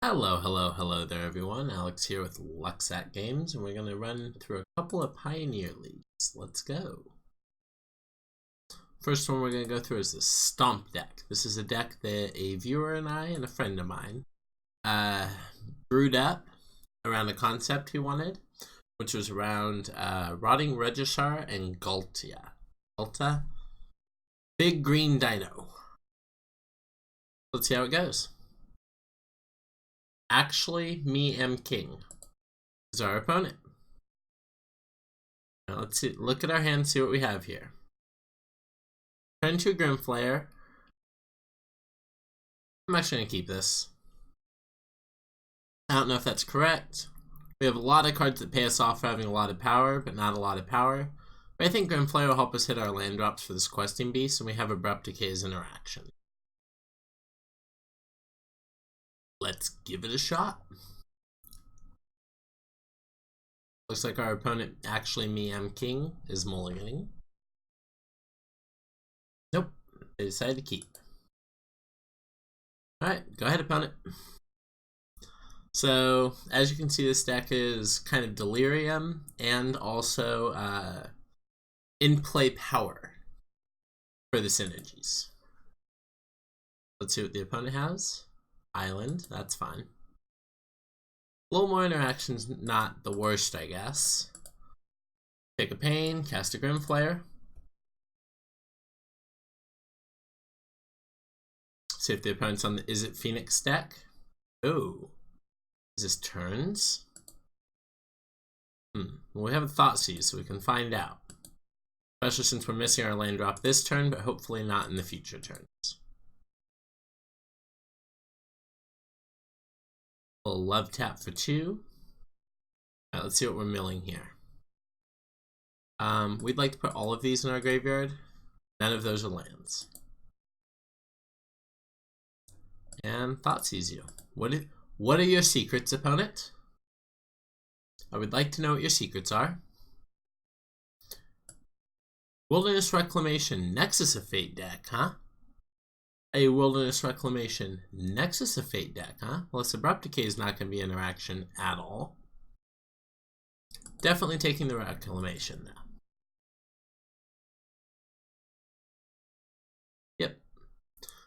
Hello there everyone. Alex here with Luxat Games, and we're going to run through a couple of Pioneer Leagues. Let's go. First one we're going to go through is the Stomp deck. This is a deck that a viewer and I and a friend of mine brewed up around a concept he wanted, which was around Rotting Registrar and Gulta. Big Green Dino. Let's see how it goes. Actually, me am king is our opponent. Now let's see. Look at our hand. See what we have here. Turn to Grimflayer. I'm actually gonna keep this. I don't know if that's correct. We have a lot of cards that pay us off for having a lot of power, but not a lot of power. But I think Grimflayer will help us hit our land drops for this questing beast, and we have Abrupt Decay's interaction. Let's give it a shot. Looks like our opponent, actually me, I'm king, is mulliganing. Nope, they decided to keep. Alright, go ahead, opponent. So, as you can see, this deck is kind of Delirium and also in-play power for the synergies. Let's see what the opponent has. Island, that's fine. A little more interaction's not the worst, I guess. Take a Pain, cast a Grimflayer. See if the opponent's on the Is It Phoenix deck. Oh. Is this turns? Well, we have a Thoughtseize, so we can find out. Especially since we're missing our land drop this turn, but hopefully not in the future turns. We'll love tap for 2. Alright, let's see what we're milling here. We'd like to put all of these in our graveyard. None of those are lands. And Thoughtseize you. What are your secrets, opponent? I would like to know what your secrets are. Wilderness Reclamation, Nexus of Fate deck, huh? A Wilderness Reclamation Nexus of Fate deck, huh? Well, this Abrupt Decay is not going to be interaction at all. Definitely taking the Reclamation now. Yep.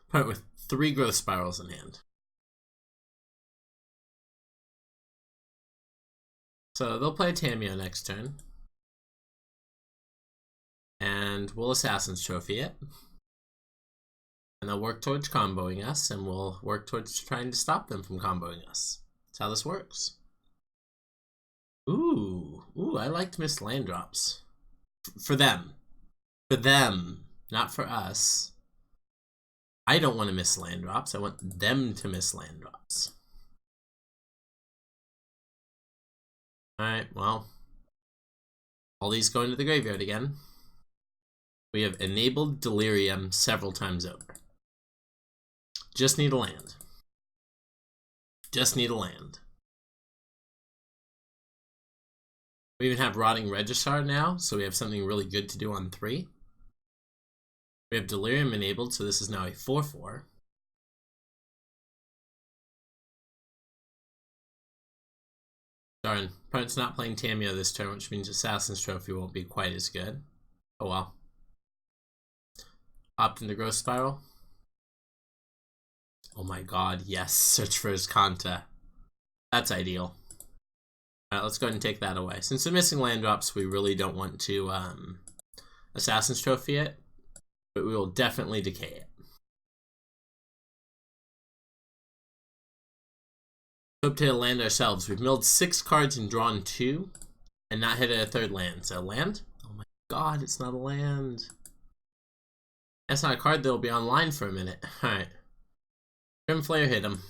Opponent with 3 Growth Spirals in hand. So they'll play Tamiyo next turn. And we'll Assassin's Trophy it. And they'll work towards comboing us, and we'll work towards trying to stop them from comboing us. That's how this works. Ooh, I liked missed land drops. For them. For them, not for us. I don't want to miss land drops. I want them to miss land drops. Alright, well. All these go into the graveyard again. We have enabled Delirium several times over. Just need a land. Just need a land. We even have Rotting Registrar now, so we have something really good to do on 3. We have Delirium enabled, so this is now a 4/4. Darn, opponent's not playing Tamiyo this turn, which means Assassin's Trophy won't be quite as good. Oh well. Opt into Growth Spiral. Oh my god, yes, search for his Kanta. That's ideal. Alright, let's go ahead and take that away. Since they're missing land drops, we really don't want to Assassin's Trophy it, but we will definitely decay it. Hope to land ourselves. We've milled 6 cards and drawn 2, and not hit a 3rd land. So land? Oh my god, it's not a land. That's not a card that'll be online for a minute. Alright. Grimflayer hit him.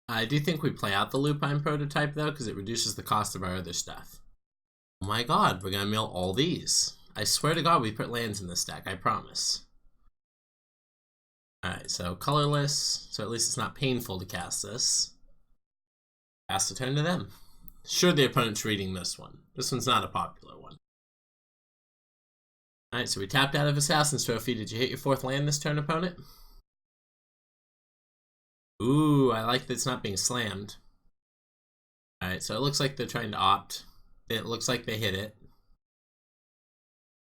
I do think we play out the Lupine prototype though, because it reduces the cost of our other stuff. Oh my god, we're gonna mill all these. I swear to god we put lands in this deck, I promise. Alright, so colorless, so at least it's not painful to cast this. Pass the turn to them. Sure, the opponent's reading this one. This one's not a popular one. Alright, so we tapped out of Assassin's Trophy. Did you hit your 4th land this turn, opponent? Ooh, I like that it's not being slammed. Alright, so it looks like they're trying to opt. It looks like they hit it.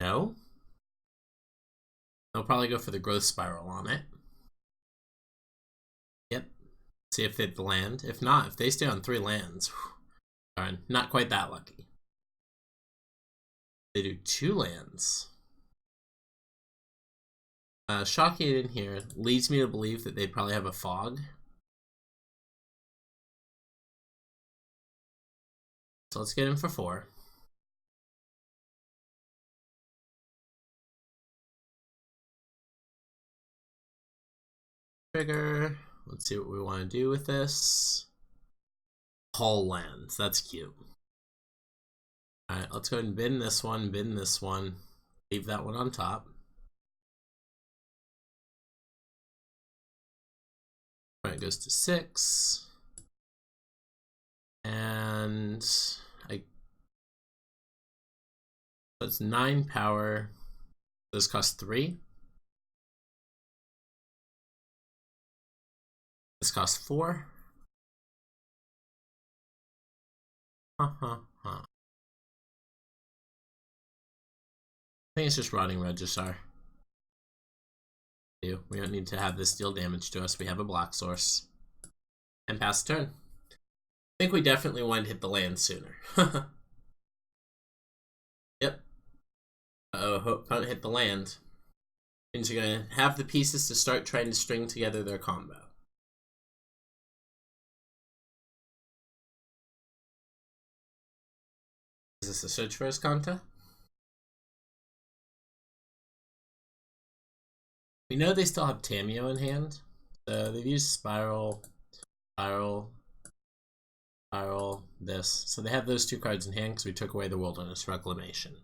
No? They'll probably go for the growth spiral on it. Yep. See if they land. If not, if they stay on 3 lands, darn, not quite that lucky. They do 2 lands. Shocking in here leads me to believe that they probably have a fog. So let's get him for 4. Trigger. Let's see what we want to do with this. Hull lands. That's cute. Alright, let's go ahead and bin this one, bin this one. Leave that one on top. Alright, it goes to 6. And that's 9 power. This costs 3. This costs 4. I think it's just Rotting Regisaur. We don't need to have this deal damage to us. We have a block source. And pass the turn. I think we definitely wanted to hit the land sooner. Yep. Opponent hit the land. Means you're going to have the pieces to start trying to string together their combo. Is this a search for Escanta? We know they still have Tameo in hand. So they've used Spiral, Spiral, Spiral, this. So they have those 2 cards in hand because we took away the Wilderness Reclamation.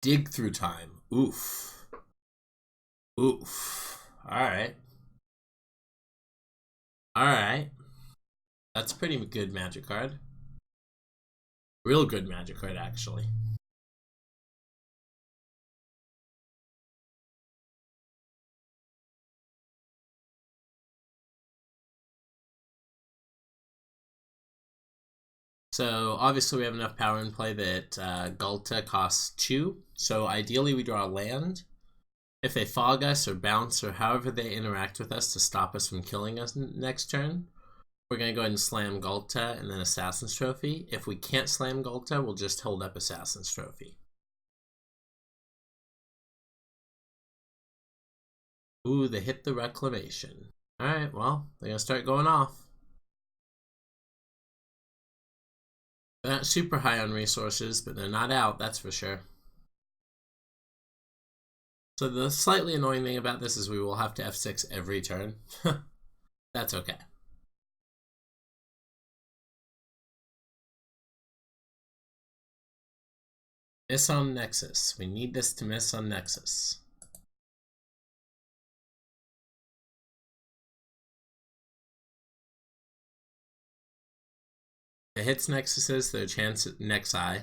Dig Through Time. Oof. Oof. Alright. Alright. That's a pretty good Magic card. Real good Magic card, actually. So obviously we have enough power in play that Gulta costs 2. So ideally we draw a land. If they fog us or bounce or however they interact with us to stop us from killing us next turn, we're going to go ahead and slam Gulta and then Assassin's Trophy. If we can't slam Gulta, we'll just hold up Assassin's Trophy. Ooh, they hit the Reclamation. Alright, well, they're going to start going off. They're not super high on resources, but they're not out, that's for sure. So the slightly annoying thing about this is we will have to F6 every turn. That's okay. Miss on Nexus. We need this to miss on Nexus. If it hits Nexuses, their Nexi,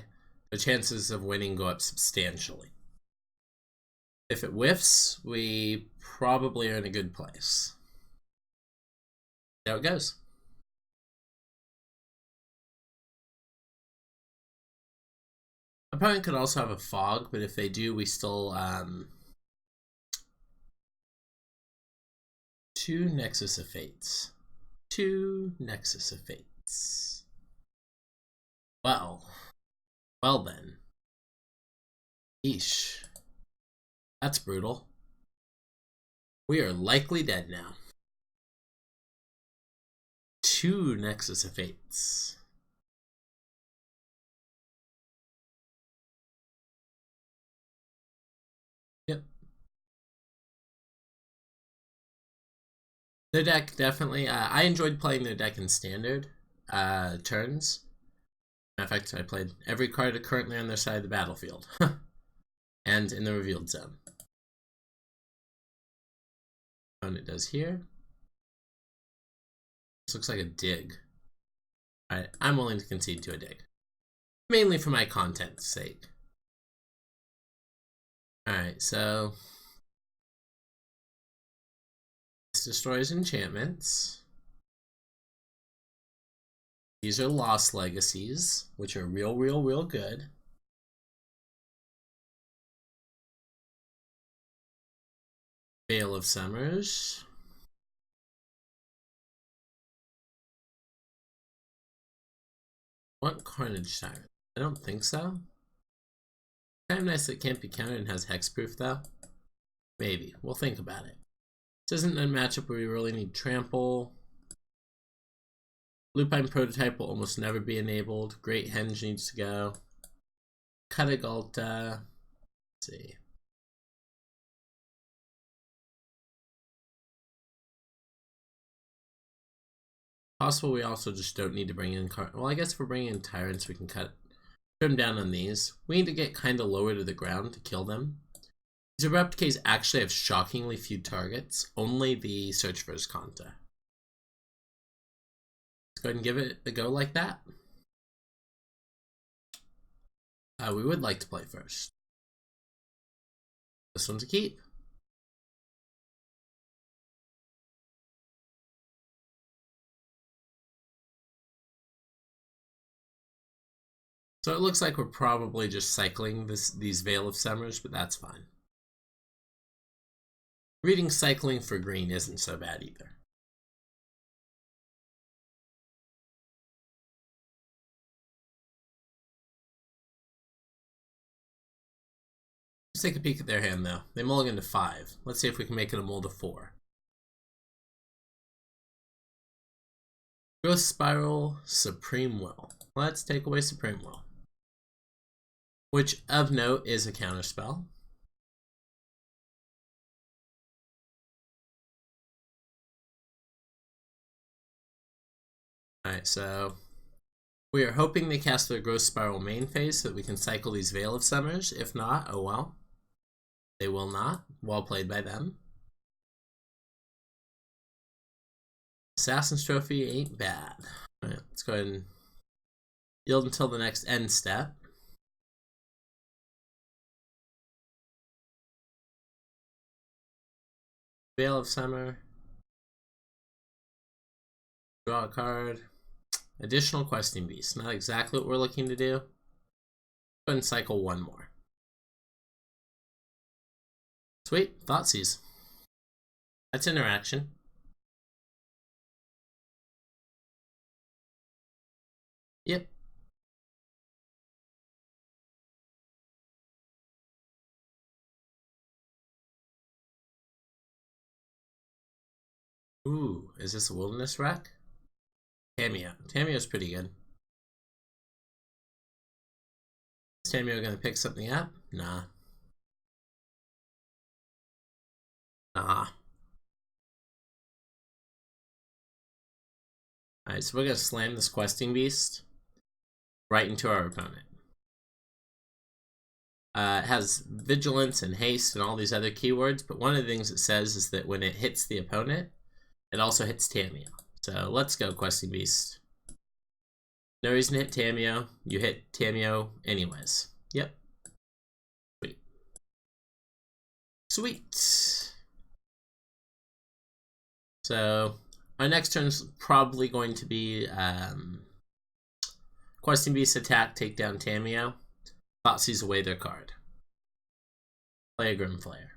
the chances of winning go up substantially. If it whiffs, we probably are in a good place. See how it goes. Opponent could also have a fog, but if they do, we still 2 Nexus of Fates. 2 Nexus of Fates. Well then. Eesh. That's brutal. We are likely dead now. 2 Nexus of Fates. Yep. Their deck definitely, I enjoyed playing their deck in standard turns. In fact, I played every card currently on their side of the battlefield. And in the revealed zone. And it does here. This looks like a dig. Alright, I'm willing to concede to a dig. Mainly for my content's sake. Alright, so destroys enchantments. These are Lost Legacies, which are real good. Veil of Summers. What Carnage Tyrant? I don't think so. Kind of nice that it can't be countered and has hexproof though. Maybe. We'll think about it. This isn't a matchup where we really need trample. Lupine Prototype will almost never be enabled. Great Henge needs to go. Katagalta. Let's see. Possible we also just don't need to bring in well, I guess if we're bringing in Tyrants, we can trim down on these. We need to get kind of lower to the ground to kill them. These Abrupt Ks actually have shockingly few targets. Only the Search for Azcanta. Let's go ahead and give it a go like that. We would like to play first. This one's a keep. So it looks like we're probably just cycling these Veil of Summers, but that's fine. Reading cycling for green isn't so bad either. Let's take a peek at their hand though. They mulligan to 5. Let's see if we can make it a mull to 4. Ghost Spiral, Supreme Will. Let's take away Supreme Will. Which, of note, is a counterspell. Alright, so we are hoping they cast their Ghost Spiral main phase so that we can cycle these Veil of Summers. If not, oh well. They will not. Well played by them. Assassin's Trophy ain't bad. Alright, let's go ahead and yield until the next end step. Veil of Summer. Draw a card. Additional Questing Beast. Not exactly what we're looking to do. Go ahead and cycle one more. Sweet. Thoughtseize. That's interaction. Yep. Ooh, is this a Wilderness Wreck? Tameo. Tameo's pretty good. Is Tameo gonna pick something up? Nah. Nah. Alright, so we're gonna slam this Questing Beast right into our opponent. It has Vigilance and Haste and all these other keywords, but one of the things it says is that when it hits the opponent, it also hits Tameo. So let's go, Questing Beast. No reason to hit Tameo. You hit Tameo anyways. Yep. Sweet. Sweet. So our next turn is probably going to be Questing Beast attack, take down Tameo. Thoughtseize away their card. Play a Grim Flayer.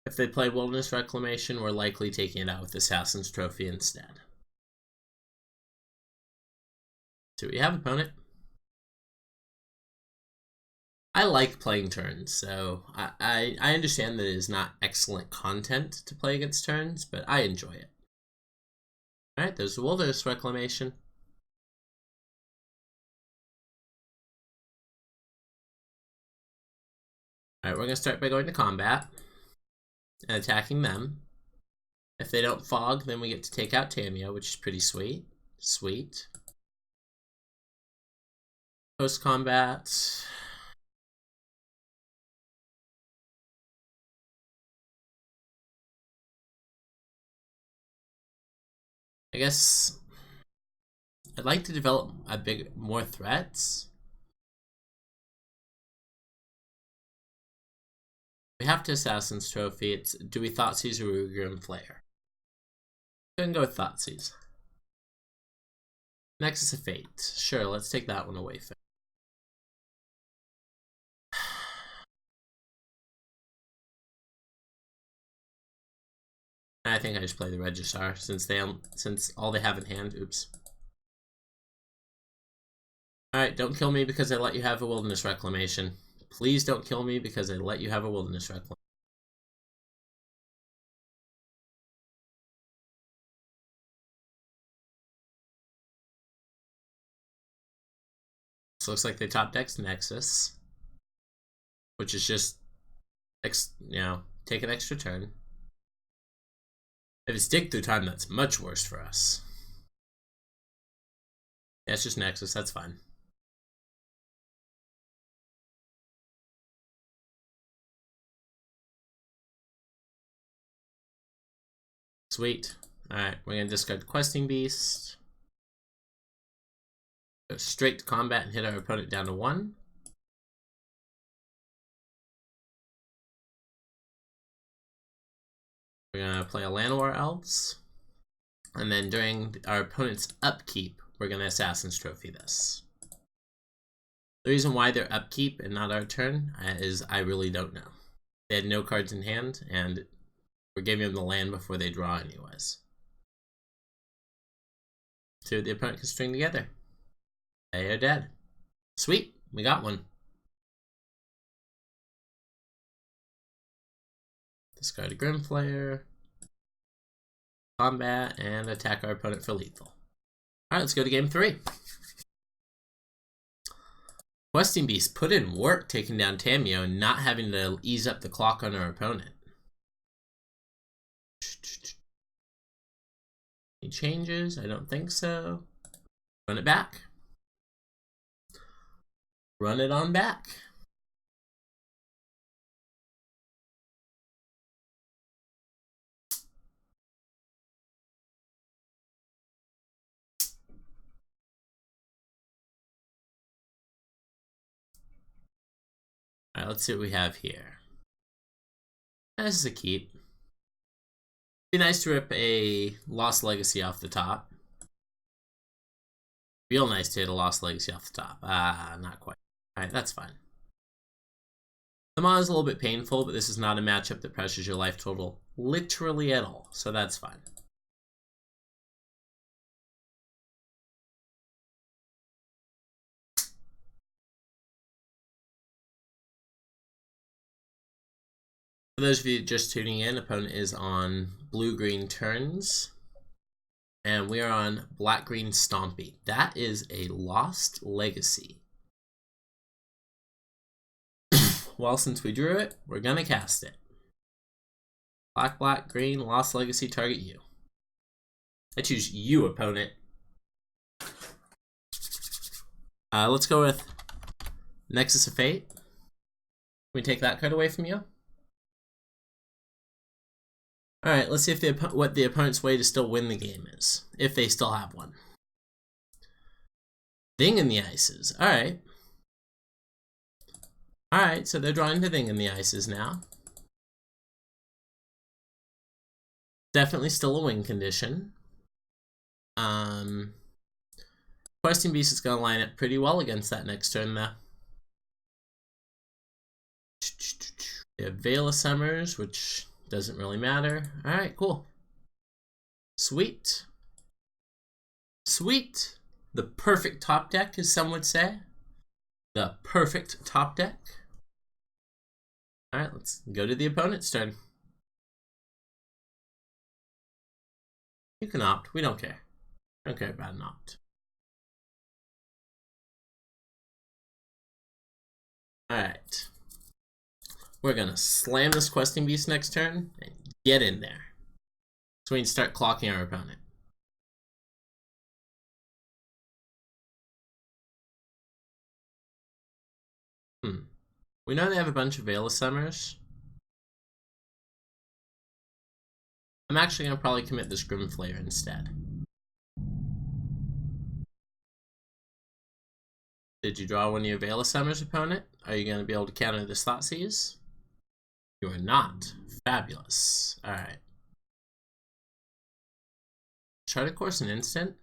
If they play Wilderness Reclamation, we're likely taking it out with Assassin's Trophy instead. So we have opponent. I like playing turns, so I understand that it is not excellent content to play against turns, but I enjoy it. Alright, there's the Wilderness Reclamation. Alright, we're going to start by going to combat and attacking them. If they don't fog, then we get to take out Tameo, which is pretty sweet. Sweet. Post-combat. I guess I'd like to develop more threats. We have to Assassin's Trophy. It's do we Thoughtseize or we Grim Flayer? Gonna go with Thoughtseize. Nexus of Fate. Sure, let's take that one away. I think I just play the Registrar since all they have in hand. Oops. Alright, don't kill me because I let you have a Wilderness Reclamation. Please don't kill me because I let you have a Wilderness Reclamation. This looks like they top decks Nexus, which is just, take an extra turn. If it's dig through time, that's much worse for us. Yeah, it's just Nexus, that's fine. Sweet. Alright, we're gonna discard Questing Beast. Go straight to combat and hit our opponent down to 1. We're gonna play a Llanowar Elves. And then during our opponent's upkeep, we're gonna Assassin's Trophy this. The reason why they're upkeep and not our turn is I really don't know. They had no cards in hand, and we're giving them the land before they draw anyways. Two the opponent can string together. They are dead. Sweet, we got one. Discard a Grim Flayer. Combat and attack our opponent for lethal. Alright, let's go to game 3. Questing Beast put in work taking down Tamio and not having to ease up the clock on our opponent. Any changes? I don't think so. Run it back. Run it on back. Alright, let's see what we have here. This is a keep. Be nice to rip a Lost Legacy off the top. Real nice to hit a Lost Legacy off the top. Not quite. Alright, that's fine. The mod is a little bit painful, but this is not a matchup that pressures your life total literally at all, so that's fine. For those of you just tuning in, opponent is on blue-green turns, and we are on black-green Stompy. That is a Lost Legacy. Well, since we drew it, we're gonna cast it. Black, black, green, Lost Legacy, target you. I choose you, opponent. Let's go with Nexus of Fate. Can we take that card away from you? Alright, let's see if what the opponent's way to still win the game is. If they still have one. Thing in the Ices. Alright. Alright, so they're drawing the Thing in the Ices now. Definitely still a win condition. Questing Beast is going to line up pretty well against that next turn, though. We have Veil of Summers, which doesn't really matter. Alright, cool. Sweet. Sweet. The perfect top deck, as some would say. The perfect top deck. Alright, let's go to the opponent's turn. You can opt. We don't care. Don't care about an opt. Alright. We're gonna slam this Questing Beast next turn and get in there. So we can start clocking our opponent. We know they have a bunch of Veil of Summers. I'm actually gonna probably commit this Grim Flayer instead. Did you draw one of your Veil of Summers, opponent? Are you gonna be able to counter this Thoughtseize? You are not. Fabulous. Alright. Chart a course an instant?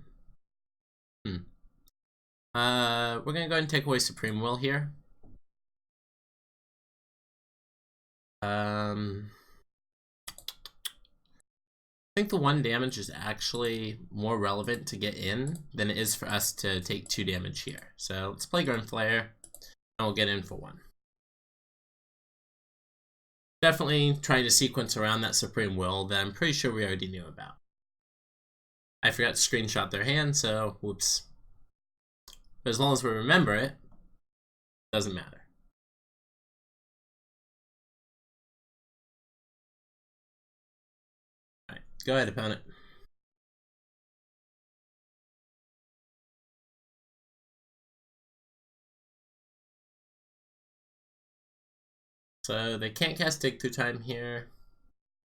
We're gonna go ahead and take away Supreme Will here. I think the 1 damage is actually more relevant to get in than it is for us to take 2 damage here. So let's play Gunflare, and we'll get in for 1. Definitely trying to sequence around that Supreme Will that I'm pretty sure we already knew about. I forgot to screenshot their hand, so whoops. But as long as we remember it, doesn't matter. Alright, go ahead, opponent. So they can't cast Dig Through Time here,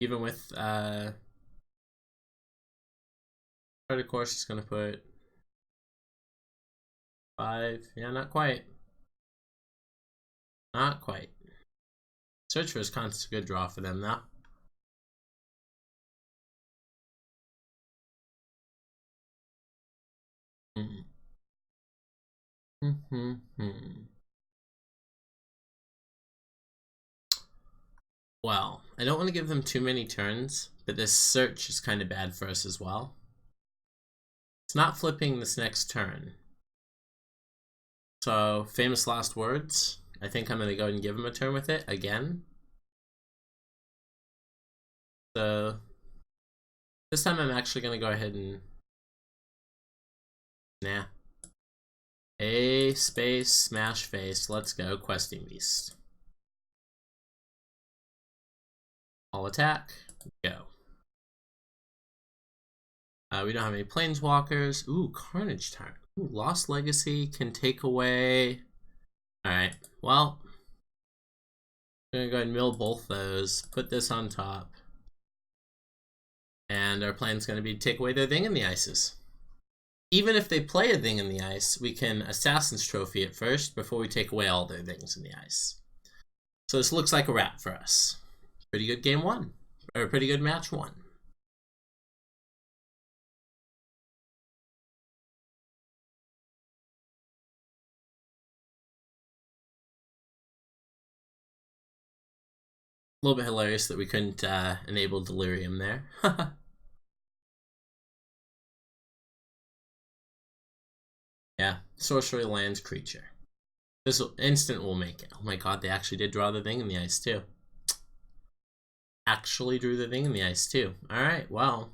even with Chart a Course is going to put 5. Yeah, not quite. Not quite. Search for Wisconsin's a good draw for them, though. Well, I don't want to give them too many turns, but this search is kind of bad for us as well. It's not flipping this next turn. So, famous last words. I think I'm going to go ahead and give him a turn with it again. So, this time I'm actually going to go ahead and... Nah. A space smash face. Let's go, Questing Beast. All attack. Go. We don't have any Planeswalkers. Ooh, Carnage Tyrant. Ooh, Lost Legacy can take away... Alright, well... I'm gonna go ahead and mill both those. Put this on top. And our plan's gonna be to take away their Thing in the Ices. Even if they play a Thing in the Ice, we can Assassin's Trophy it first before we take away all their Things in the Ice. So this looks like a wrap for us. Pretty good game 1. Or pretty good match 1. A little bit hilarious that we couldn't enable Delirium there. Yeah, sorcery lands creature. This instant will make it. Oh my god, they actually did draw the Thing in the Ice too. Actually drew the Thing in the Ice too. Alright, well.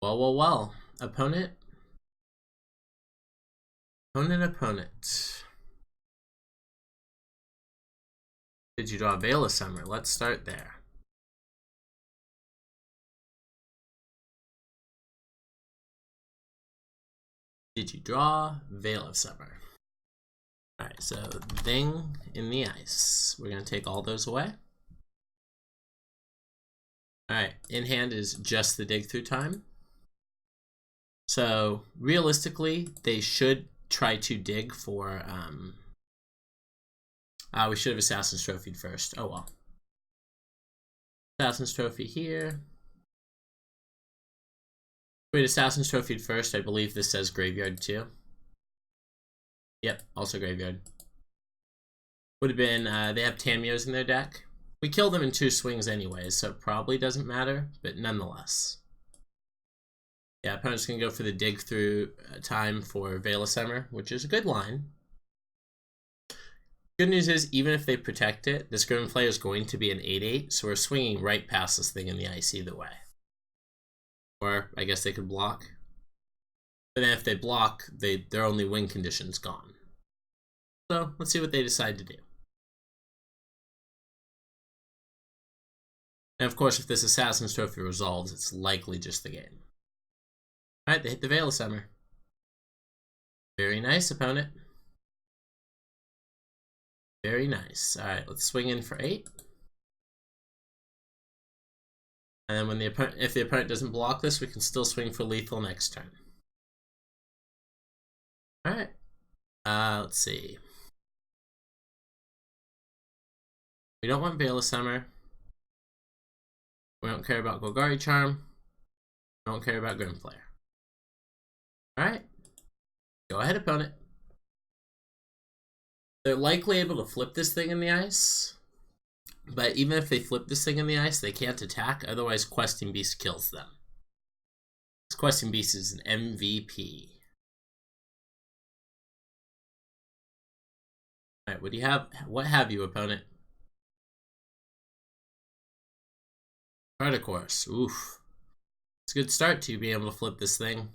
Well. Opponent. Opponent. Did you draw Veil of Summer? Let's start there. Did you draw Veil of Summer? Alright, so Thing in the Ice. We're going to take all those away. Alright, in hand is just the Dig Through Time. So, realistically, they should try to dig for... we should have Assassin's Trophied first. Oh well. Assassin's Trophy here. Wait, Assassin's Trophied first. I believe this says Graveyard too. Yep, also Graveyard. Would have been, they have Tamios in their deck. We kill them in 2 swings anyways, so it probably doesn't matter, but nonetheless. Yeah, opponent's going to go for the Dig Through Time for Veil of Summer, which is a good line. Good news is, even if they protect it, this Grim Player is going to be an 8/8, so we're swinging right past this Thing in the Ice either way. Or, I guess they could block. But then if they block, their only win condition's gone. So, let's see what they decide to do. And of course, if this Assassin's Trophy resolves, it's likely just the game. Alright, they hit the Veil of Summer. Very nice, opponent. Very nice. Alright, let's swing in for 8. And then when if the opponent doesn't block this, we can still swing for lethal next turn. Alright. Let's see. We don't want Veil of Summer. We don't care about Golgari Charm. We don't care about Grim Flare. Alright. Go ahead, opponent. They're likely able to flip this thing in the ice. But even if they flip this thing in the ice, they can't attack. Otherwise, Questing Beast kills them. This Questing Beast is an MVP. Alright, what do you have? What have you, opponent? Cardicourse. Oof. It's a good start to be able to flip this thing.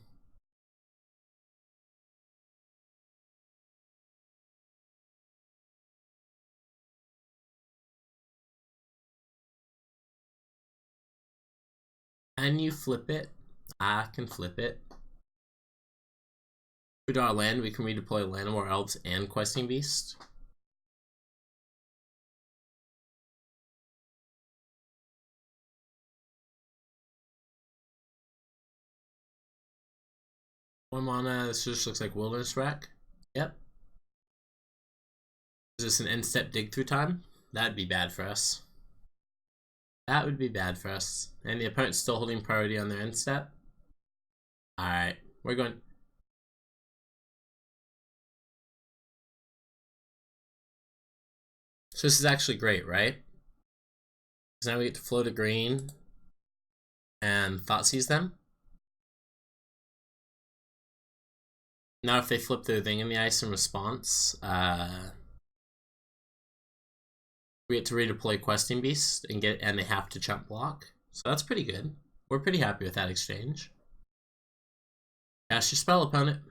Can you flip it? I can flip it. We draw a land, we can redeploy Llanowar Elves and Questing Beast. One mana, this just looks like Wilderness Wreck. Yep. Is this an end step dig through time? That'd be bad for us. That would be bad for us. And the opponent's still holding priority on their end step. Alright, we're going. So this is actually great, right? Because now we get to float a green and Thoughtseize them. Now if they flip their thing in the ice in response, we get to redeploy Questing Beast and they have to chump block. So that's pretty good. We're pretty happy with that exchange. Cast your spell, opponent.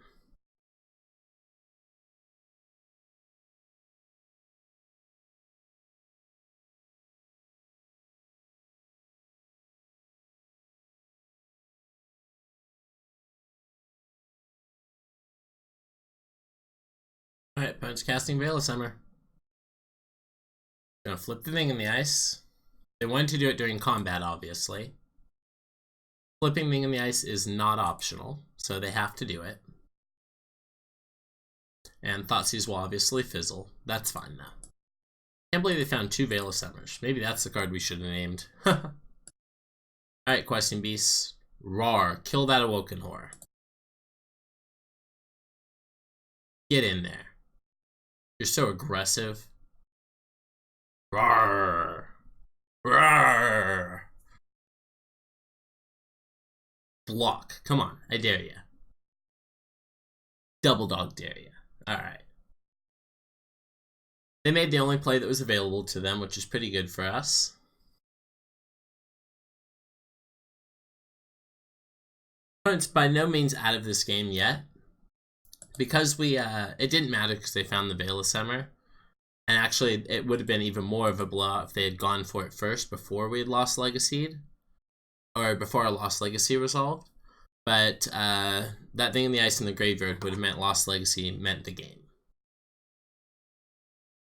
Alright, opponent's casting Veil of Summer. Gonna flip the thing in the ice. They wanted to do it during combat, obviously. Flipping thing in the ice is not optional, so they have to do it. And Thoughtseize will obviously fizzle. That's fine now. Can't believe they found 2 Veil of Summers. Maybe that's the card we should have named. Alright, Questing Beasts. Roar. Kill that Awoken Horror. Get in there. You're so aggressive. Roar. Roar. Block. Come on. I dare you. Double dog dare you. Alright. They made the only play that was available to them, which is pretty good for us. It's by no means out of this game yet. Because it didn't matter because they found the Veil of Summer. And actually, it would have been even more of a blowout if they had gone for it first before we had lost Legacy. Or before our Lost Legacy resolved. But that thing in the ice in the graveyard would have meant Lost Legacy meant the game.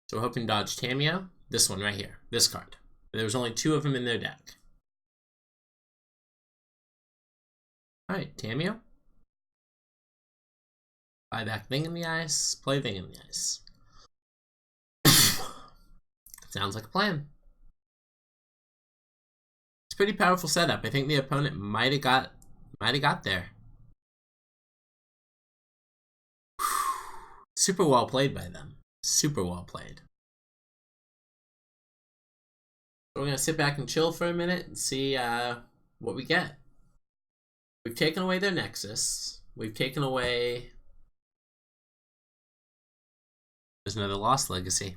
So we're hoping to dodge Tamiyo. This one right here. This card. There was only 2 of them in their deck. Alright, Tamiyo. Buy back thing in the ice. Play thing in the ice. Sounds like a plan. It's a pretty powerful setup. I think the opponent might have got there. Super well played by them. Super well played. So we're gonna sit back and chill for a minute and see what we get. We've taken away their Nexus. We've taken away. There's another Lost Legacy.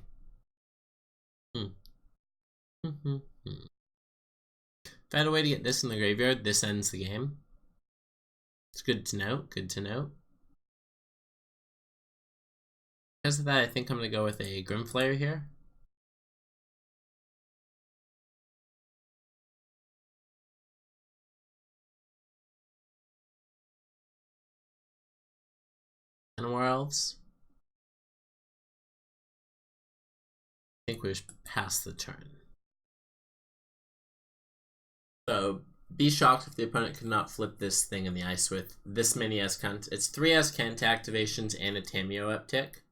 If I had a way to get this in the graveyard, this ends the game. It's good to know. Good to know. Because of that, I think I'm going to go with a Grim Flare here. Llanowar Elves. I think we're past the turn. So be shocked if the opponent could not flip this thing in the ice with this many Escant. It's 3 Escant activations and a Tamiyo uptick.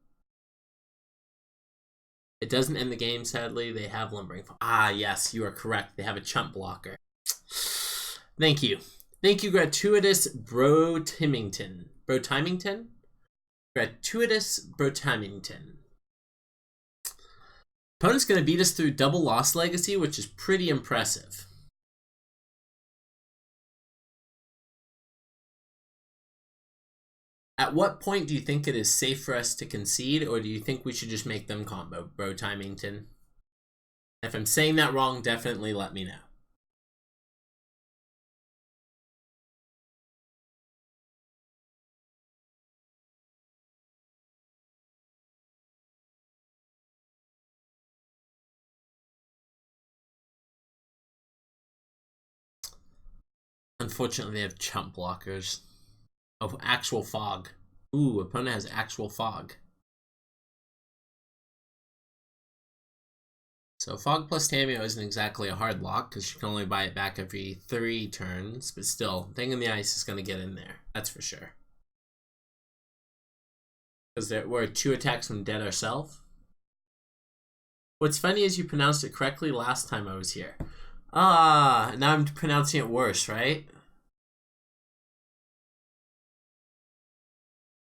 It doesn't end the game, sadly. They have Lumbering Fall. Ah, yes, you are correct. They have a chump blocker. Thank you. Thank you, Gratuitous Bro Timington. Bro Timington? Gratuitous Bro Timington. Opponent's going to beat us through double Lost Legacy, which is pretty impressive. At what point do you think it is safe for us to concede, or do you think we should just make them combo, Bro Timington? If I'm saying that wrong, definitely let me know. Unfortunately, they have chump blockers. Oh, actual fog. Ooh, opponent has actual fog. So fog plus Tamio isn't exactly a hard lock because you can only buy it back every 3 turns, but still, Thing in the Ice is going to get in there. That's for sure. Because we're 2 attacks from dead ourselves. What's funny is you pronounced it correctly last time I was here. Ah, now I'm pronouncing it worse, right?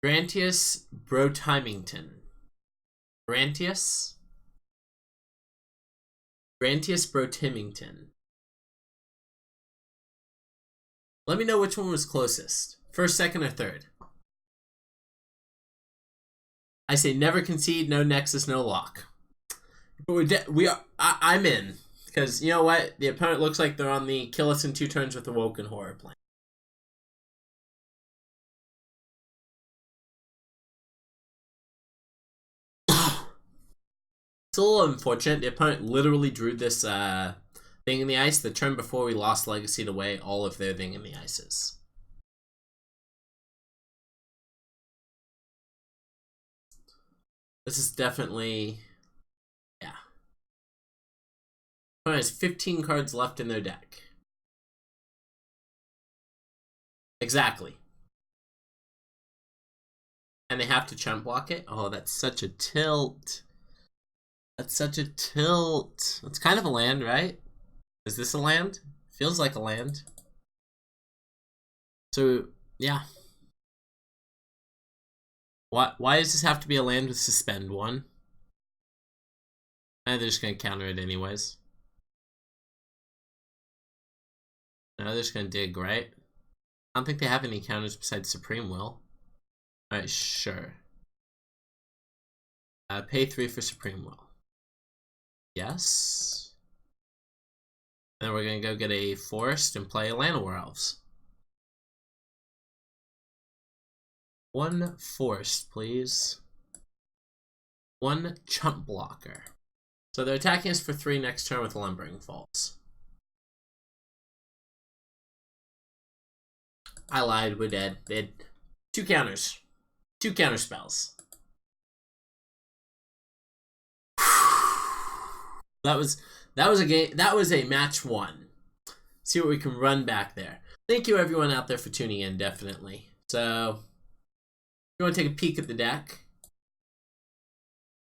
Grantius Brotimington. Grantius Brotimington. Let me know which one was closest. First, second, or third. I say never concede, no nexus, no lock. But I'm in. Because, you know what? The opponent looks like they're on the kill us in 2 turns with the Woken Horror plan. It's a little unfortunate. The opponent literally drew this Thing in the Ice the turn before we lost Legacy away all of their Thing in the Ices. This is definitely... yeah. Opponent has 15 cards left in their deck. Exactly. And they have to chump block it? Oh, that's such a tilt. That's such a tilt. It's kind of a land, right? Is this a land? Feels like a land. So, yeah. Why does this have to be a land with suspend 1? And they're just going to counter it anyways. No, they're just going to dig, right? I don't think they have any counters besides Supreme Will. Alright, sure. Pay 3 for Supreme Will. Yes. Then we're going to go get a Forest and play Llanowar Elves. 1 Forest, please. 1 Chump Blocker. So they're attacking us for 3 next turn with Lumbering Falls. I lied, we're dead. They had 2 counters. 2 counter spells. That was a game. That was a match 1. See what we can run back there. Thank you everyone out there for tuning in, definitely. So, if you want to take a peek at the deck,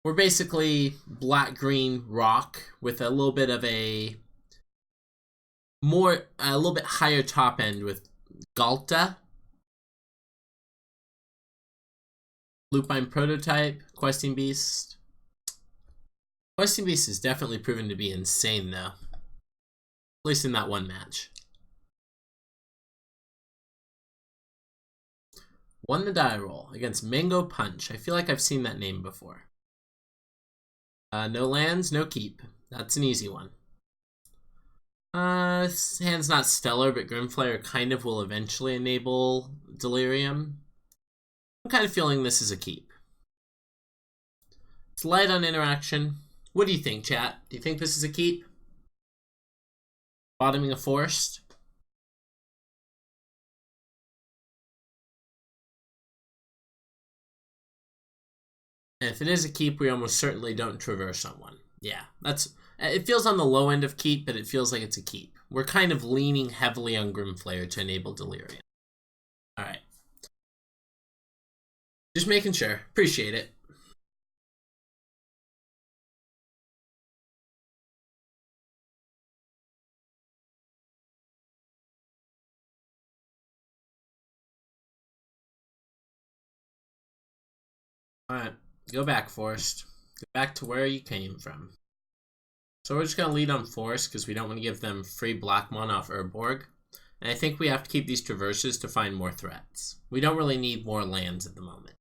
we're basically black-green rock with a little bit of a little bit higher top end with Galta, Lupine Prototype, Questing Beast. Questing Beast is definitely proven to be insane, though. At least in that one match. Won the die roll against Mango Punch. I feel like I've seen that name before. No lands, no keep. That's an easy one. This hand's not stellar, but Grimflayer kind of will eventually enable Delirium. I'm kind of feeling this is a keep. It's light on interaction. What do you think, chat? Do you think this is a keep? Bottoming a Forest? And if it is a keep, we almost certainly don't traverse on one. Yeah, it feels on the low end of keep, but it feels like it's a keep. We're kind of leaning heavily on Grimflayer to enable Delirium. Alright. Just making sure. Appreciate it. Alright, go back, Forest. Go back to where you came from. So we're just going to lead on Forest because we don't want to give them free black mana off Urborg. And I think we have to keep these traverses to find more threats. We don't really need more lands at the moment.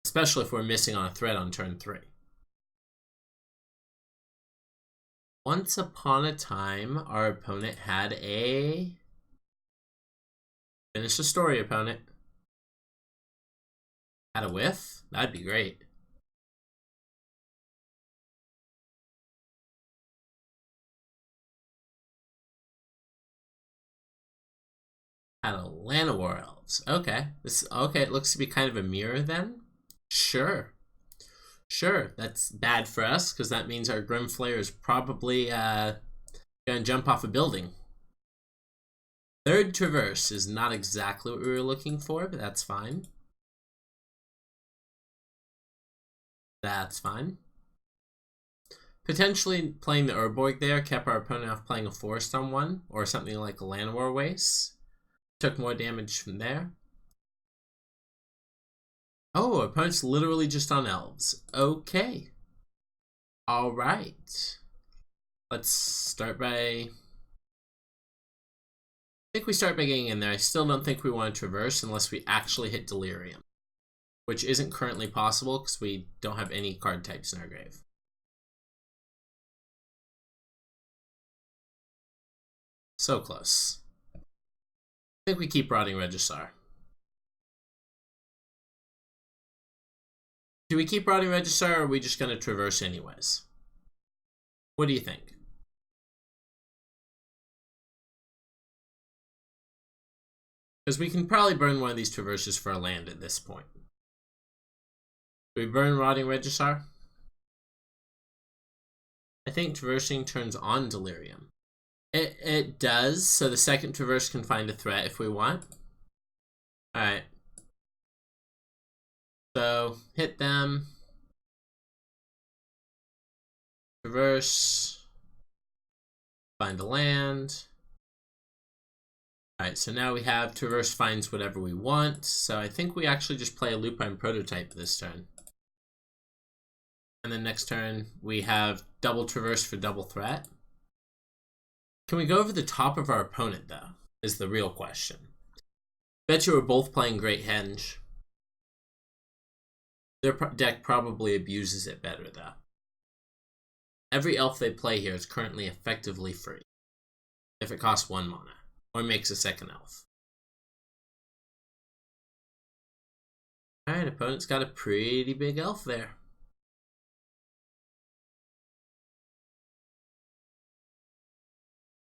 Especially if we're missing on a threat on turn 3. Once upon a time, our opponent had a... Finish the story, opponent. Had a whiff? That'd be great. Had a Llanowar Elves. Okay. Okay, it looks to be kind of a mirror then. Sure. Sure, that's bad for us, because that means our Grimflayer is probably going to jump off a building. Third Traverse is not exactly what we were looking for, but that's fine. That's fine. Potentially playing the Urborg there kept our opponent off playing a Forest on one, or something like a Llanowar Waste. Took more damage from there. Oh, opponent's literally just on Elves. Okay. Alright. Let's start by... I think we start by getting in there. I still don't think we want to traverse unless we actually hit Delirium, which isn't currently possible because we don't have any card types in our grave. So close. I think we keep Rotting Registrar. Do we keep Rotting Registrar, or are we just going to traverse anyways? What do you think? Because we can probably burn one of these traverses for a land at this point. Do we burn Rotting Registrar? I think traversing turns on Delirium. It does, so the second traverse can find a threat if we want. Alright. So, hit them. Traverse. Find a land. Alright, so now we have Traverse finds whatever we want. So I think we actually just play a Lupine Prototype this turn. And then next turn, we have double Traverse for double threat. Can we go over the top of our opponent, though, is the real question. Bet you we're both playing Great Henge. Their deck probably abuses it better, though. Every elf they play here is currently effectively free, if it costs 1 mana, or makes a second elf. Alright, opponent's got a pretty big elf there.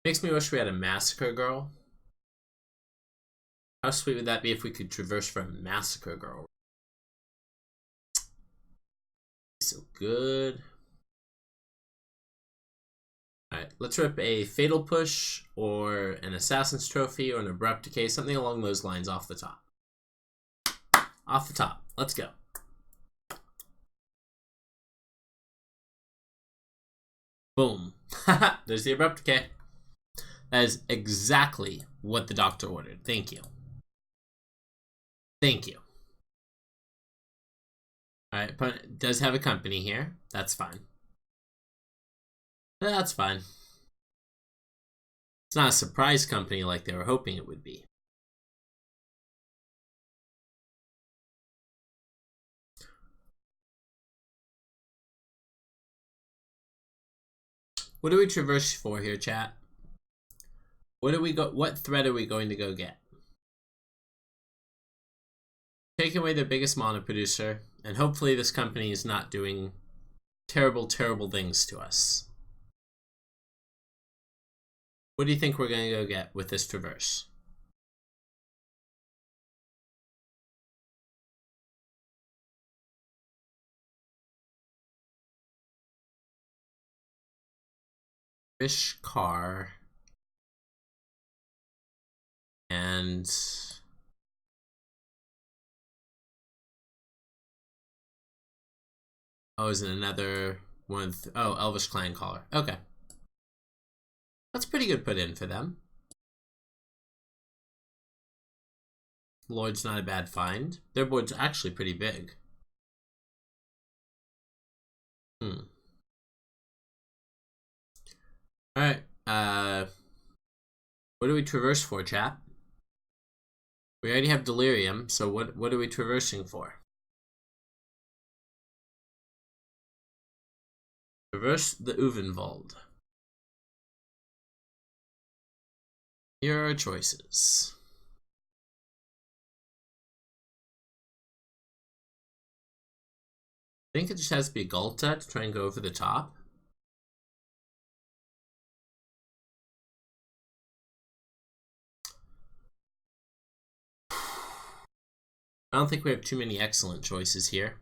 Makes me wish we had a Massacre Girl. How sweet would that be if we could traverse for a Massacre Girl? So good. Alright, let's rip a Fatal Push or an Assassin's Trophy or an Abrupt Decay, something along those lines off the top. Off the top. Let's go. Boom. There's the Abrupt Decay. That is exactly what the doctor ordered. Thank you. Thank you. Alright, opponent does have a company here. That's fine. That's fine. It's not a surprise company like they were hoping it would be. What do we traverse for here, chat? What threat are we going to go get? Take away the biggest mana producer, and hopefully this company is not doing terrible, terrible things to us. What do you think we're going to go get with this traverse? Fish car. And oh, is it another one? Oh, Elvish Clan Caller. Okay. That's pretty good put in for them. Lord's not a bad find. Their board's actually pretty big. Alright, what do we traverse for, chap? We already have Delirium, so what are we traversing for? Traverse the Uvenwald. Here are our choices. I think it just has to be Gulta to try and go over the top. I don't think we have too many excellent choices here.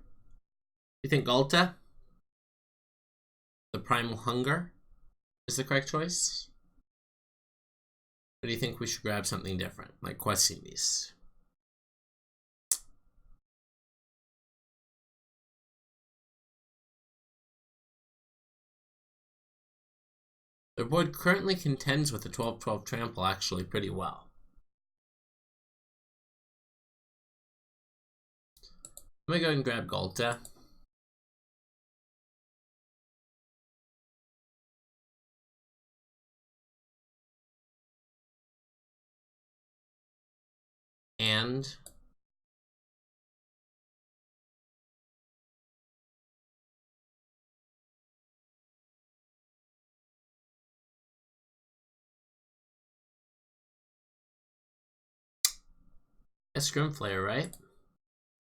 You think Gulta, the Primal Hunger, is the correct choice? Or do you think we should grab something different, like Questing Beast? Their board currently contends with the 12-12 trample actually pretty well. I'm gonna go ahead and grab Gulta. And a Scrimflayer, right?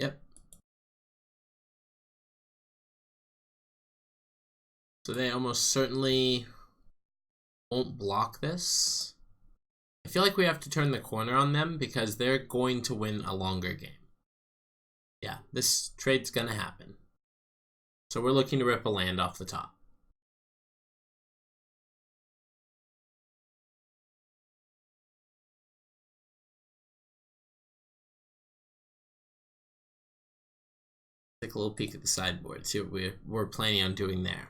Yep. So they almost certainly won't block this. I feel like we have to turn the corner on them because they're going to win a longer game. Yeah, this trade's gonna happen. So we're looking to rip a land off the top. Take a little peek at the sideboard, see what we're planning on doing there.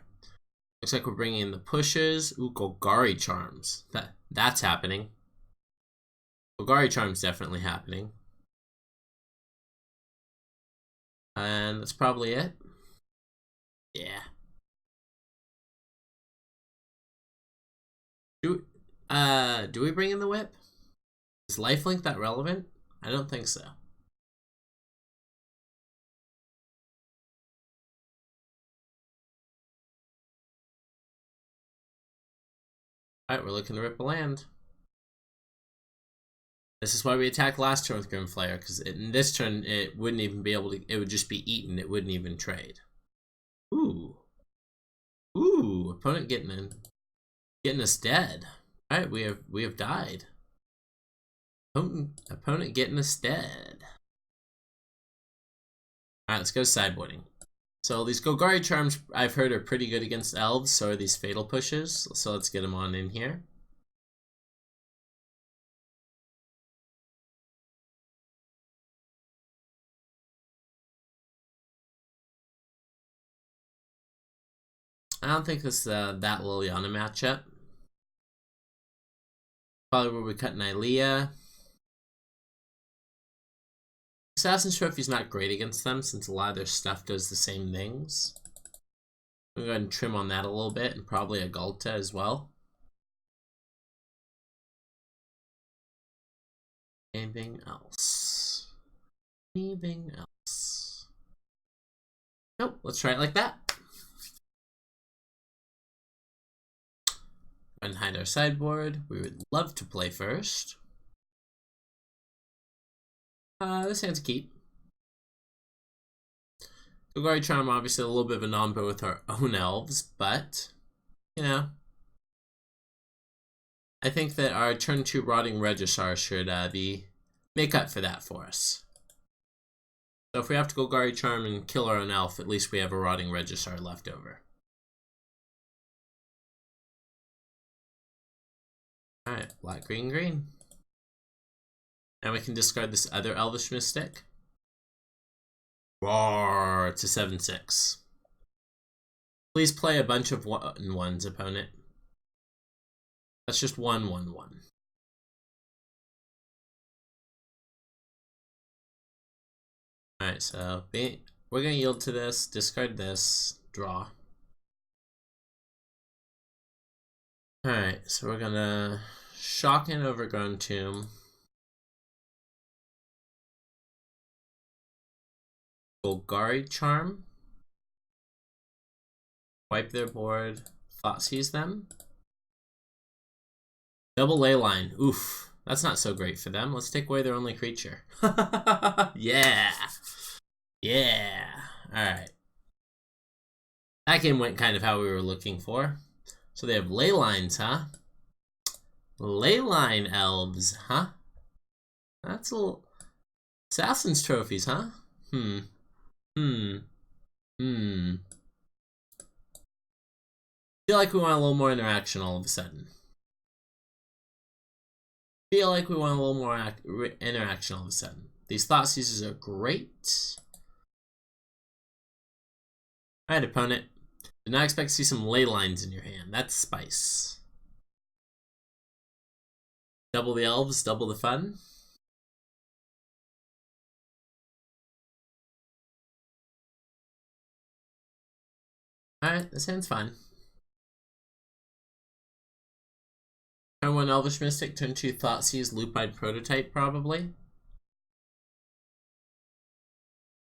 Looks like we're bringing in the pushes. Ooh, Golgari Charms. That's happening. Golgari Charm's definitely happening. And that's probably it. Yeah. Do we bring in the whip? Is lifelink that relevant? I don't think so. Alright, we're looking to rip a land. This is why we attacked last turn with Grimflayer, because in this turn it wouldn't even be able to, it would just be eaten, it wouldn't even trade. Ooh. Ooh, opponent getting us dead. Alright, we have died. Opponent getting us dead. Alright, let's go sideboarding. So these Golgari Charms I've heard are pretty good against elves, so are these Fatal Pushes. So let's get them on in here. I don't think this that Liliana matchup. Probably where we cut Nylea. Assassin's Trophy's not great against them since a lot of their stuff does the same things. I'm going to go ahead and trim on that a little bit and probably a Gulta as well. Anything else? Anything else? Nope, let's try it like that. And hide our sideboard. We would love to play first. This hand's a keep. Golgari Charm, obviously a little bit of a non-bo with our own elves, but, you know, I think that our turn 2 Rotting Registrar should make up for that for us. So if we have to Golgari Charm and kill our own elf, at least we have a Rotting Registrar left over. Alright, black, green, green. And we can discard this other Elvish Mystic. Roar, it's a 7/6. Please play a bunch of 1/1s, opponent. That's just 1/1/1. Alright, so we're gonna yield to this, discard this, draw. Alright, so we're gonna shock an Overgrown Tomb. Golgari Charm. Wipe their board. Thoughtseize them. Double Leyline. Oof. That's not so great for them. Let's take away their only creature. Yeah. Yeah. Alright. That game went kind of how we were looking for. So they have Leylines, huh? Leyline elves, huh? That's a little... Assassin's trophies, huh? Feel like we want a little more interaction all of a sudden. Feel like we want a little more interaction all of a sudden. These Thoughtseizers are great. Alright, opponent. Did not expect to see some ley lines in your hand. That's spice. Double the elves, double the fun. Alright, this hand's fine. Turn 1 Elvish Mystic, turn 2 Thoughtseize, Lupine Prototype, probably.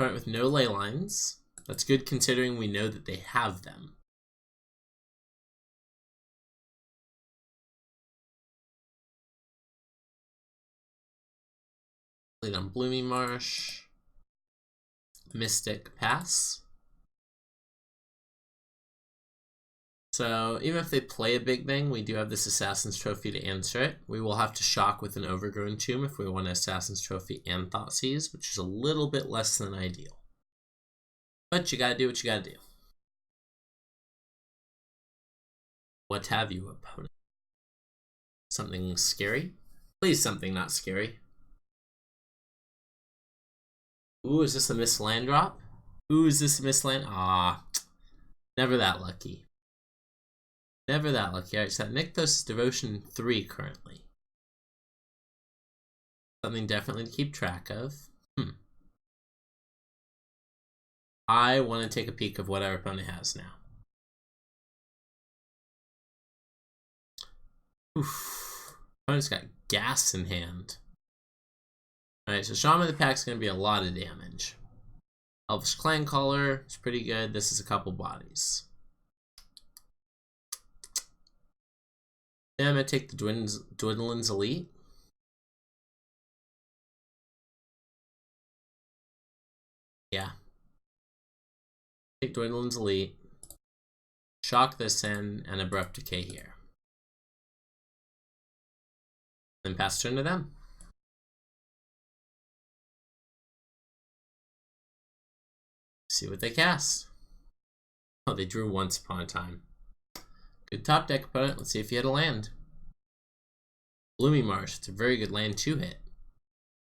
Start with no ley lines. That's good considering we know that they have them. Lead on Bloomy Marsh. Mystic pass. So even if they play a big thing, we do have this Assassin's Trophy to answer it. We will have to shock with an Overgrown Tomb if we want an Assassin's Trophy and Thoughtseize, which is a little bit less than ideal. But you gotta do what you gotta do. What have you, opponent? Something scary? Please, something not scary. Ooh, is this a missed land drop? Ooh, is this a missed land? Ah, never that lucky. Never that lucky. Alright, so that Nykthos is Devotion 3 currently. Something definitely to keep track of. I want to take a peek of what our opponent has now. Oof. Opponent's got gas in hand. Alright, so Shaman of the Pack's going to be a lot of damage. Elvish Clangcaller is pretty good. This is a couple bodies. Then I'm going to take the Dwindlin's Elite. Yeah. Take Dwindlin's Elite. Shock this in, and Abrupt Decay here. Then pass turn to them. See what they cast. Oh, they drew Once Upon a Time. Good top deck, opponent. Let's see if you had a land. Bloomy Marsh. It's a very good land 2-hit.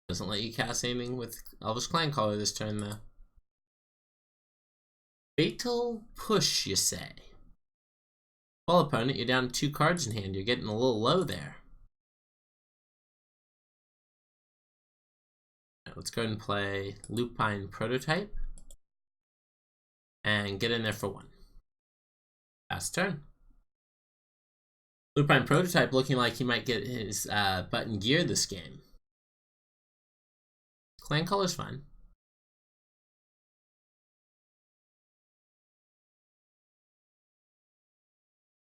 Doesn't let you cast anything with Elvish Clangcaller this turn, though. Fatal Push, you say? Well, opponent, you're down to 2 cards in hand. You're getting a little low there. Right, let's go ahead and play Lupine Prototype. And get in there for 1. Pass turn. Lupine Prototype looking like he might get his butt in gear this game. Clangcaller's fine.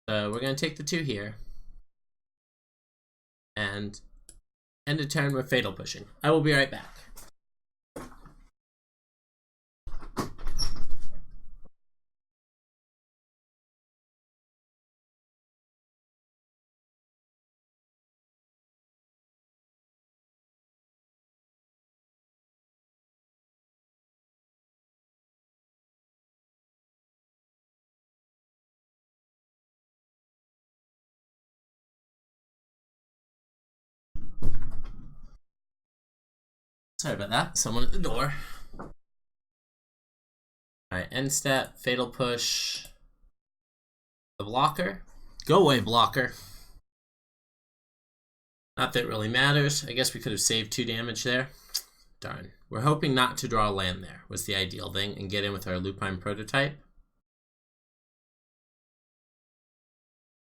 So we're going to take the 2 here. And end a turn with Fatal Pushing. I will be right back. Sorry about that. Someone at the door. Alright, end step, Fatal Push. The blocker. Go away, blocker. Not that it really matters. I guess we could have saved 2 damage there. Darn. We're hoping not to draw land there, was the ideal thing, and get in with our lupine prototype.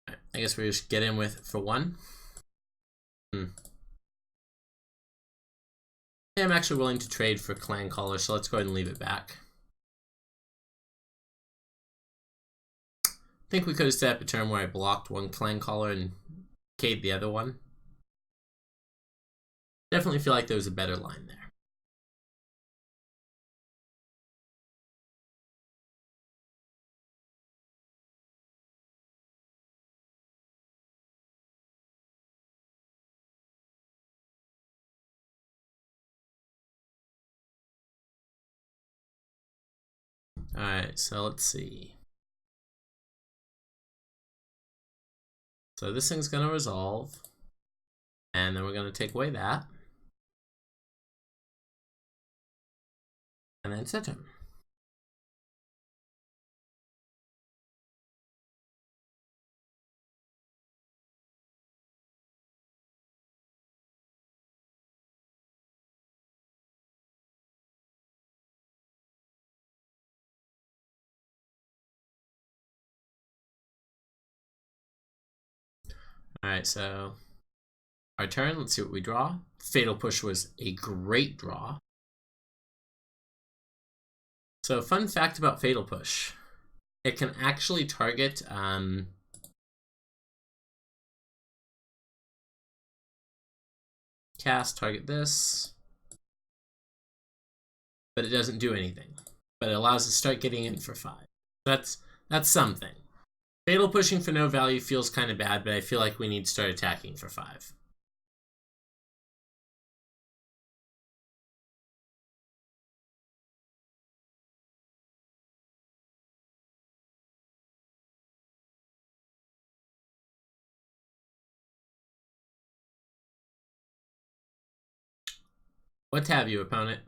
Right, I guess we just get in with for 1. Yeah, I'm actually willing to trade for Clan Caller, so let's go ahead and leave it back. I think we could have set up a turn where I blocked one Clan Caller and K'd the other one. Definitely feel like there was a better line there. Alright, so let's see. So this thing's going to resolve. And then we're going to take away that. And then set him. Alright, so our turn, let's see what we draw. Fatal Push was a great draw. So fun fact about Fatal Push. It can actually target cast, target this. But it doesn't do anything. But it allows us to start getting in for 5. That's something. Fatal Pushing for no value feels kind of bad, but I feel like we need to start attacking for 5. What have you, opponent?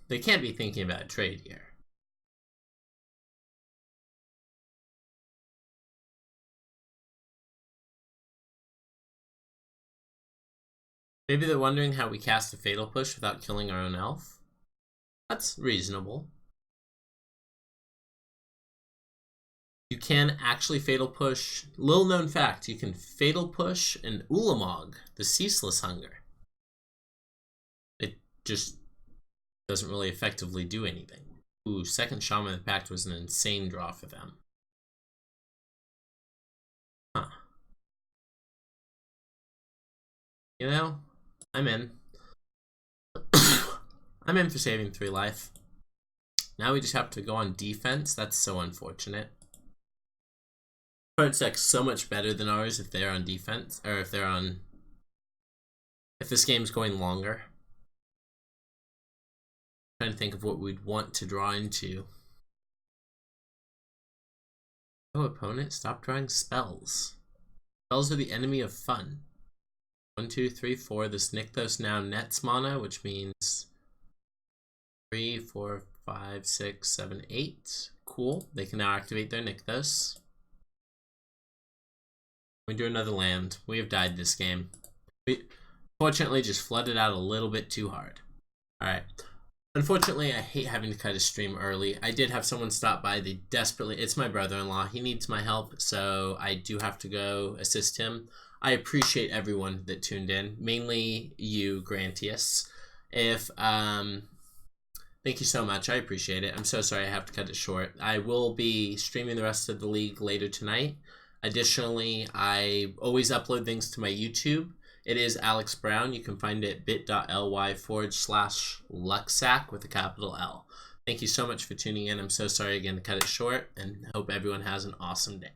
They can't be thinking about a trade here. Maybe they're wondering how we cast a Fatal Push without killing our own elf. That's reasonable. You can actually Fatal Push. Little known fact, you can Fatal Push an Ulamog, the Ceaseless Hunger. It just doesn't really effectively do anything. Ooh, second Shaman of the Pact was an insane draw for them. Huh. You know, I'm in. I'm in for saving 3 life. Now we just have to go on defense. That's so unfortunate. Opponent's deck's so much better than ours if they're on defense, or if they're on... If this game's going longer. I'm trying to think of what we'd want to draw into. Oh, opponent, stop drawing spells. Spells are the enemy of fun. 1, 2, 3, 4. This Nykthos now nets mana, which means 3, 4, 5, 6, 7, 8. Cool. They can now activate their Nykthos. We do another land. We have died this game. We fortunately just flooded out a little bit too hard. Alright. Unfortunately, I hate having to cut a stream early. I did have someone stop by. They desperately... It's my brother-in-law. He needs my help, so I do have to go assist him. I appreciate everyone that tuned in. Mainly you, Grantius. Thank you so much. I appreciate it. I'm so sorry I have to cut it short. I will be streaming the rest of the league later tonight. Additionally, I always upload things to my YouTube. It is Alex Brown. You can find it bit.ly/Luxac with a capital L. Thank you so much for tuning in. I'm so sorry again to cut it short, and hope everyone has an awesome day.